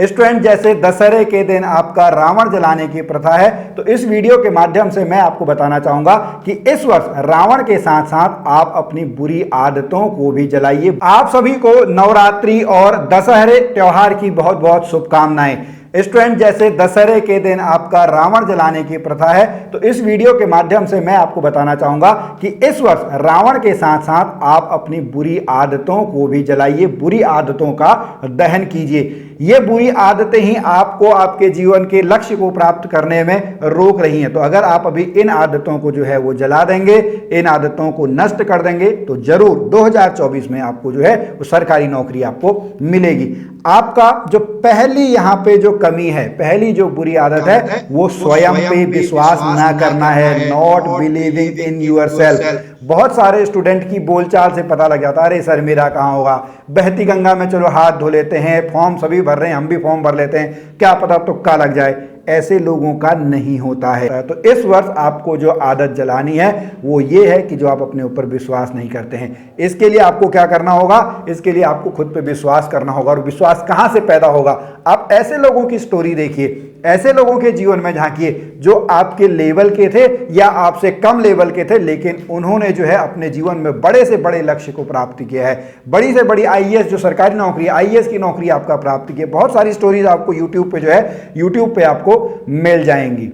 Student, जैसे दशहरे के दिन आपका रावण जलाने की प्रथा है, तो इस वीडियो के माध्यम से मैं आपको बताना चाहूंगा कि इस वर्ष रावण के साथ साथ आप अपनी बुरी आदतों को भी जलाइए। आप सभी को नवरात्रि और दशहरे त्योहार की बहुत बहुत शुभकामनाएं। स्टूडेंट, जैसे दशहरे के दिन आपका रावण जलाने की प्रथा है, तो इस वीडियो के माध्यम से मैं आपको बताना चाहूंगा कि इस वर्ष रावण के साथ साथ आप अपनी बुरी आदतों को भी जलाइए, बुरी आदतों का दहन कीजिए। ये बुरी आदतें ही आपको आपके जीवन के लक्ष्य को प्राप्त करने में रोक रही हैं। तो अगर आप अभी इन आदतों को जो है वो जला देंगे, इन आदतों को नष्ट कर देंगे, तो जरूर 2024 में आपको जो है वो सरकारी नौकरी आपको मिलेगी। आपका जो पहली यहाँ पे जो कमी है, पहली जो बुरी आदत है, वो स्वयं पे विश्वास ना करना है, नॉट बिलीविंग इन योरसेल्फ। बहुत सारे स्टूडेंट की बोलचाल से पता लग जाता है, अरे सर मेरा कहाँ होगा, बहती गंगा में चलो हाथ धो लेते हैं, फॉर्म सभी भर रहे हैं, हम भी फॉर्म भर लेते हैं, क्या पता तुक्का लग जाए। ऐसे लोगों का नहीं होता है। तो इस वर्ष आपको जो आदत जलानी है वो ये है कि जो आप अपने ऊपर विश्वास नहीं करते हैं। इसके लिए आपको क्या करना होगा, इसके लिए आपको खुद पे विश्वास करना होगा। और विश्वास कहां से पैदा होगा? आप ऐसे लोगों की स्टोरी देखिए, ऐसे लोगों के जीवन में झांकिए जो आपके लेवल के थे या आपसे कम लेवल के थे, लेकिन उन्होंने जो है अपने जीवन में बड़े से बड़े लक्ष्य को प्राप्त किया है। बड़ी से बड़ी आईएएस जो सरकारी नौकरी, आईएएस की नौकरी आपका प्राप्त की है। बहुत सारी स्टोरीज आपको यूट्यूब पे जो है, यूट्यूब पे आपको मिल जाएंगी।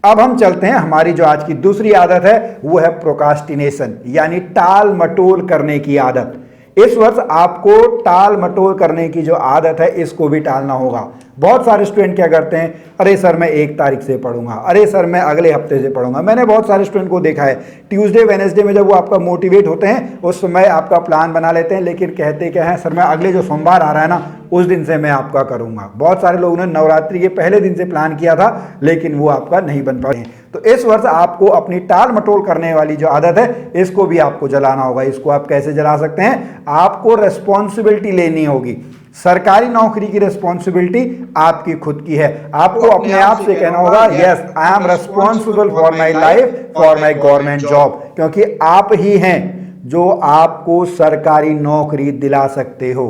अब हम चलते हैं, हमारी जो आज की दूसरी आदत है वो है प्रोकास्टिनेशन, यानी टाल मटोल करने की आदत। इस वर्ष आपको टाल मटोल करने की जो आदत है इसको भी टालना होगा। बहुत सारे स्टूडेंट क्या करते हैं, अरे सर मैं 1 तारीख से पढ़ूंगा, अरे सर मैं अगले हफ्ते से पढ़ूंगा। मैंने बहुत सारे स्टूडेंट को देखा है, ट्यूसडे वेडनेसडे में जब वो आपका मोटिवेट होते हैं उस समय आपका प्लान बना लेते हैं, लेकिन कहते क्या है, सर मैं अगले जो सोमवार आ रहा है ना उस दिन से मैं आपका करूंगा। बहुत सारे लोगों ने नवरात्रि के पहले दिन से प्लान किया था, लेकिन वो आपका नहीं बन पाए। तो इस वर्ष आपको अपनी टाल मटोल करने वाली जो आदत है इसको भी आपको जलाना होगा। इसको आप कैसे जला सकते हैं? आपको रेस्पॉन्सिबिलिटी लेनी होगी। सरकारी नौकरी की रेस्पॉन्सिबिलिटी आपकी खुद की है। आपको अपने आप से कहना होगा, yes I am responsible for my life, for my government job, क्योंकि आप ही हैं जो आपको सरकारी नौकरी दिला सकते हो,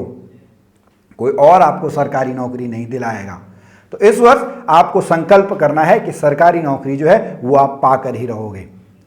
कोई और आपको सरकारी नौकरी नहीं दिलाएगा। तो इस वर्ष आपको संकल्प करना है कि सरकारी नौकरी जो है वो आप पाकर ही रहोगे।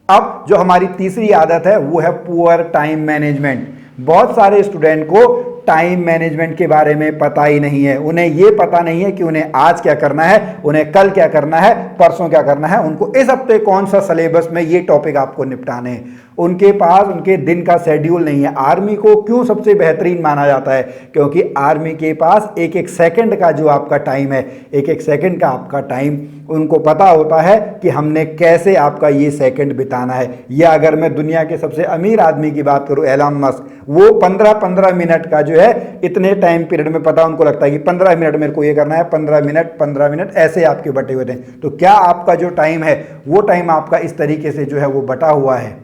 अब जो हमारी तीसरी आदत है वो है पुअर टाइम मैनेजमेंट। बहुत सारे स्टूडेंट को टाइम मैनेजमेंट के बारे में पता ही नहीं है। उन्हें ये पता नहीं है कि उन्हें आज क्या करना है, उन्हें कल क्या करना है, परसों क्या करना है, उनको इस हफ्ते कौन सा सिलेबस में ये टॉपिक आपको निपटाने हैं। उनके पास उनके दिन का शेड्यूल नहीं है। आर्मी को क्यों सबसे बेहतरीन माना जाता है? क्योंकि आर्मी के पास एक एक सेकंड का जो आपका टाइम है, एक एक सेकंड का आपका टाइम उनको पता होता है कि हमने कैसे आपका ये सेकंड बिताना है। या अगर मैं दुनिया के सबसे अमीर आदमी की बात करूं, एलन मस्क, वो 15-15 मिनट का जो है इतने टाइम पीरियड में पता उनको लगता है कि 15 मिनट मेरे को ये करना है, 15 मिनट ऐसे आपके बटे हुए हैं। तो क्या आपका जो टाइम है वो टाइम आपका इस तरीके से जो है वो बटा हुआ है?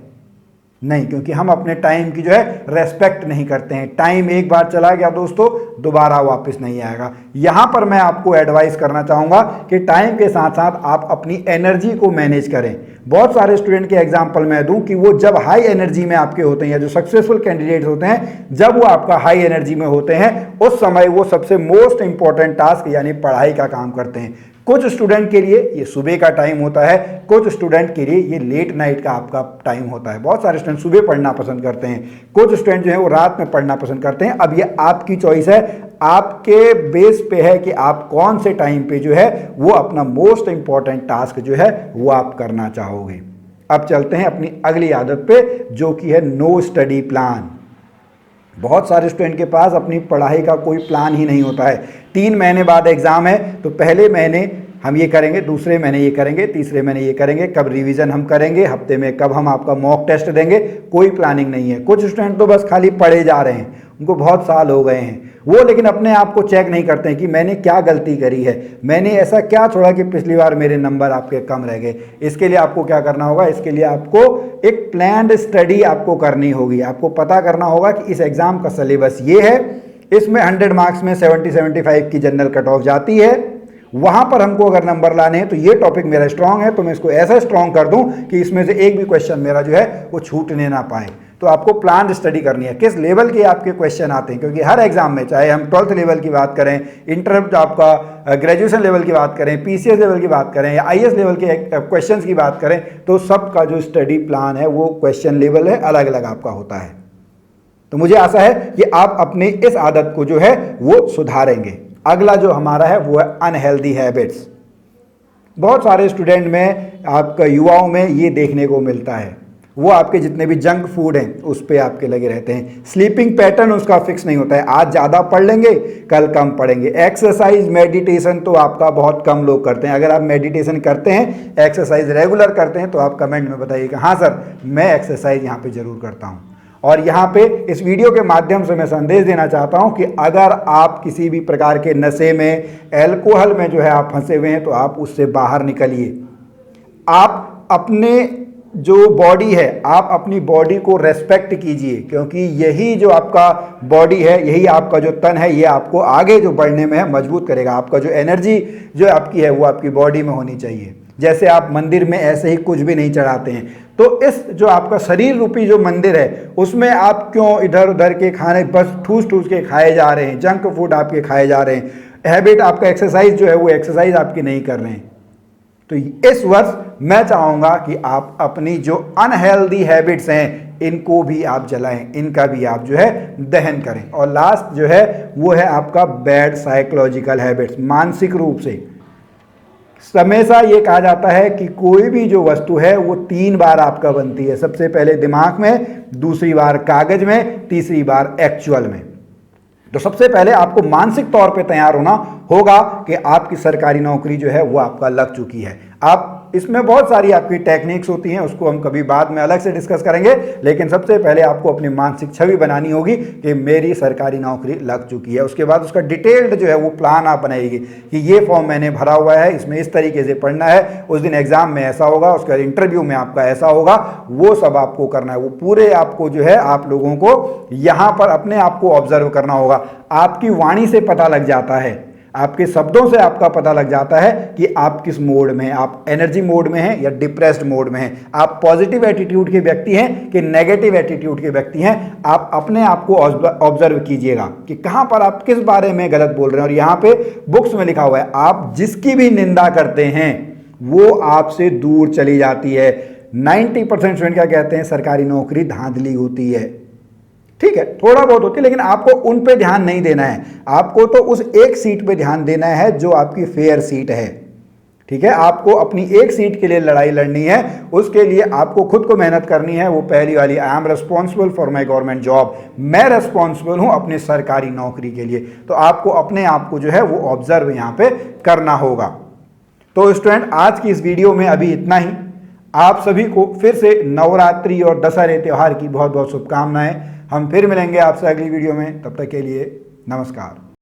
नहीं, क्योंकि हम अपने टाइम की जो है रेस्पेक्ट नहीं करते हैं। टाइम एक बार चला गया दोस्तों, दोबारा वापस नहीं आएगा। यहां पर मैं आपको एडवाइस करना चाहूंगा कि टाइम के साथ साथ आप अपनी एनर्जी को मैनेज करें। बहुत सारे स्टूडेंट के एग्जांपल मैं दूं कि वो जब हाई एनर्जी में आपके होते हैं, या जो सक्सेसफुल कैंडिडेट्स होते हैं, जब वो आपका हाई एनर्जी में होते हैं उस समय वो सबसे मोस्ट इंपॉर्टेंट टास्क यानी पढ़ाई का काम करते हैं। कुछ स्टूडेंट के लिए ये सुबह का टाइम होता है, कुछ स्टूडेंट के लिए ये लेट नाइट का आपका टाइम होता है। बहुत सारे स्टूडेंट सुबह पढ़ना पसंद करते हैं, कुछ स्टूडेंट जो है वो रात में पढ़ना पसंद करते हैं। अब ये आपकी चॉइस है, आपके बेस पे है कि आप कौन से टाइम पे जो है वो अपना मोस्ट इंपॉर्टेंट टास्क जो है वो आप करना चाहोगे। अब चलते हैं अपनी अगली आदत पे, जो कि है नो स्टडी प्लान। बहुत सारे स्टूडेंट के पास अपनी पढ़ाई का कोई प्लान ही नहीं होता है। 3 महीने बाद एग्जाम है, तो पहले महीने हम ये करेंगे, दूसरे महीने ये करेंगे, तीसरे महीने ये करेंगे, कब रिवीजन हम करेंगे, हफ्ते में कब हम आपका मॉक टेस्ट देंगे, कोई प्लानिंग नहीं है। कुछ स्टूडेंट तो बस खाली पढ़े जा रहे हैं, उनको बहुत साल हो गए हैं, वो लेकिन अपने आप को चेक नहीं करते हैं कि मैंने क्या गलती करी है, मैंने ऐसा क्या छोड़ा कि पिछली बार मेरे नंबर आपके कम रह गए। इसके लिए आपको क्या करना होगा? इसके लिए आपको एक प्लान्ड स्टडी आपको करनी होगी। आपको पता करना होगा कि इस एग्जाम का सिलेबस ये है, इसमें 100 मार्क्स में 70-75 की जनरल कट ऑफ जाती है, वहां पर हमको अगर नंबर लाने हैं तो ये टॉपिक मेरा स्ट्रांग है, तो मैं इसको ऐसा स्ट्रांग कर दूं कि इसमें से एक भी क्वेश्चन मेरा जो है वो छूटने ना पाए। तो आपको प्लान स्टडी करनी है, किस लेवल के आपके क्वेश्चन आते हैं, क्योंकि हर एग्जाम में चाहे हम 12th लेवल की बात करें, इंटर आपका ग्रेजुएशन लेवल की बात करें, पीसीएस लेवल की बात करें या आईएएस लेवल के क्वेश्चन की बात करें, तो सबका जो स्टडी प्लान है वो क्वेश्चन लेवल है अलग अलग आपका होता है। तो मुझे आशा है कि आप अपनी इस आदत को जो है वो सुधारेंगे। अगला जो हमारा है वो है अनहेल्दी हैबिट्स। बहुत सारे स्टूडेंट में आपका युवाओं में ये देखने को मिलता है, वो आपके जितने भी जंक फूड हैं उस पे आपके लगे रहते हैं। स्लीपिंग पैटर्न उसका फिक्स नहीं होता है, आज ज़्यादा पढ़ लेंगे कल कम पढ़ेंगे। एक्सरसाइज मेडिटेशन तो आपका बहुत कम लोग करते हैं। अगर आप मेडिटेशन करते हैं, एक्सरसाइज रेगुलर करते हैं, तो आप कमेंट में बताइए कि हाँ सर मैं एक्सरसाइज यहाँ पे ज़रूर करता हूँ। और यहाँ पे इस वीडियो के माध्यम से मैं संदेश देना चाहता हूँ कि अगर आप किसी भी प्रकार के नशे में, अल्कोहल में जो है आप फंसे हुए हैं, तो आप उससे बाहर निकलिए। आप अपने जो बॉडी है, आप अपनी बॉडी को रेस्पेक्ट कीजिए, क्योंकि यही जो आपका बॉडी है, यही आपका जो तन है, ये आपको आगे जो बढ़ने में है मजबूत करेगा। आपका जो एनर्जी जो आपकी है वो आपकी बॉडी में होनी चाहिए। जैसे आप मंदिर में ऐसे ही कुछ भी नहीं चढ़ाते हैं, तो इस जो आपका शरीर रूपी जो मंदिर है उसमें आप क्यों इधर उधर के खाने बस ठूस ठूस के खाए जा रहे हैं, जंक फूड आपके खाए जा रहे हैं, हैबिट आपका एक्सरसाइज जो है वो एक्सरसाइज आपकी नहीं कर रहे हैं। तो इस वर्ष मैं चाहूँगा कि आप अपनी जो अनहेल्दी हैबिट्स हैं इनको भी आप जलाएं, इनका भी आप जो है दहन करें। और लास्ट जो है वो है आपका बैड साइकोलॉजिकल हैबिट्स, मानसिक रूप से। हमेशा ये कहा जाता है कि कोई भी जो वस्तु है वो 3 बार आपका बनती है, सबसे पहले दिमाग में, दूसरी बार कागज में, तीसरी बार एक्चुअल में। तो सबसे पहले आपको मानसिक तौर पे तैयार होना होगा कि आपकी सरकारी नौकरी जो है वो आपका लग चुकी है। आप इसमें बहुत सारी आपकी टेक्निक्स होती हैं, उसको हम कभी बाद में अलग से डिस्कस करेंगे, लेकिन सबसे पहले आपको अपनी मानसिक छवि बनानी होगी कि मेरी सरकारी नौकरी लग चुकी है। उसके बाद उसका डिटेल्ड जो है वो प्लान आप बनाएगी कि ये फॉर्म मैंने भरा हुआ है, इसमें इस तरीके से पढ़ना है, उस दिन एग्जाम में ऐसा होगा, उसका इंटरव्यू में आपका ऐसा होगा, वो सब आपको करना है। वो पूरे आपको जो है आप लोगों को यहाँ पर अपने आप को ऑब्जर्व करना होगा। आपकी वाणी से पता लग जाता है, आपके शब्दों से आपका पता लग जाता है कि आप किस मोड में हैं, आप एनर्जी मोड में हैं या डिप्रेस्ड मोड में हैं, आप पॉजिटिव एटीट्यूड के व्यक्ति हैं कि नेगेटिव एटीट्यूड के व्यक्ति हैं। आप अपने आप को ऑब्जर्व कीजिएगा कि कहां पर आप किस बारे में गलत बोल रहे हैं। और यहां पे बुक्स में लिखा हुआ है, आप जिसकी भी निंदा करते हैं वो आपसे दूर चली जाती है। 90% स्टूडेंट क्या कहते हैं, सरकारी नौकरी धांधली होती है। ठीक है, थोड़ा बहुत होती है, लेकिन आपको उन पे ध्यान नहीं देना है, आपको तो उस एक सीट पे ध्यान देना है जो आपकी फेयर सीट है। ठीक है, आपको अपनी एक सीट के लिए लड़ाई लड़नी है, उसके लिए आपको खुद को मेहनत करनी है। वो पहली वाली, I am responsible for my government job, मैं रिस्पॉन्सिबल हूं अपनी सरकारी नौकरी के लिए। तो आपको अपने आप को जो है वो ऑब्जर्व यहां पे करना होगा। तो स्टूडेंट आज की इस वीडियो में अभी इतना ही। आप सभी को फिर से नवरात्रि और दशहरे त्योहार की बहुत बहुत शुभकामनाएं। हम फिर मिलेंगे आपसे अगली वीडियो में, तब तक के लिए नमस्कार।